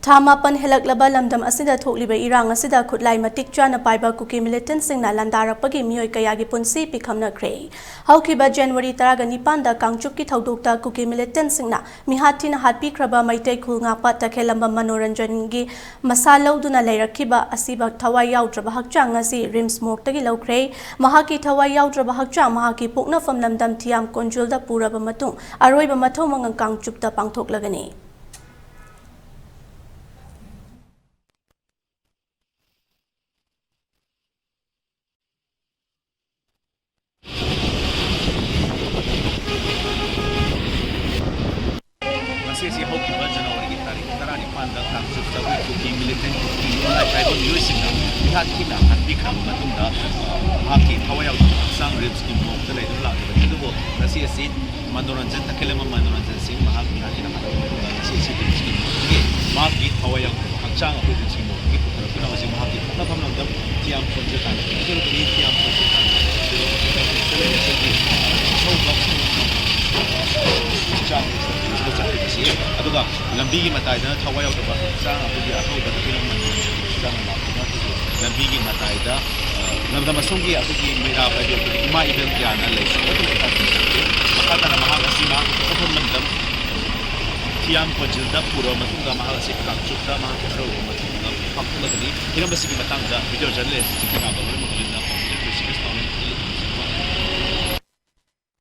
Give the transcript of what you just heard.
Thamapan Helaklaba Lamdam Asida Tokliba Irang Asida Kutlai Matik Chana Paiba Kuki Militant Singna Landarapagi Mioy Kayagi Punsi Pikamna Grey. Haukiba January Taragani Panda Kangchuki Taudokta Kuki Militant Singna Mihatina Hatpi Kraba Maite Kulnga Pata Kelamba Manoranjan Masalo Duna Lerakiba Asiba thawai yaodraba hakchang Ngasi Rims Moktagi Lokre Mahaki thawai yaodraba hakchang Mahaki Pukna from Lamdam Tiam Konjulda Puraba Matung aroiba mathou mangam Kangchukta pangthoklagani. Ngasi haukiba January tarik tarani panda Kangchukta kuki militant kuki tribal music Mihatina Hatpi Kraba Matungda Mahaki thawai yaodraba hakchang Rims Moktagi Laidula Adubo Ngasi Manoranjan Kelama Manoranjan Singh Mahaki Mihatina Ngasi Mahaki thawai yaodraba hakchang Rims Moktagi Putra Masih Mahaki Pukna from Lamdam Tiam Konjultan Tiam Konjultan aduga lambigi mataida thawai yaodraba hakchang abugi aroiba kilama hakchang lambigi mataida lamdam asongi abugi mera baidi abugi ima ibel yana lei makata na mahal asima sopon lamdam tiam konjilda pura matungga mahal asik kangchukta mahal aroiba matungga pangthoklagani hilambasigi matangda video journalist sikina baloi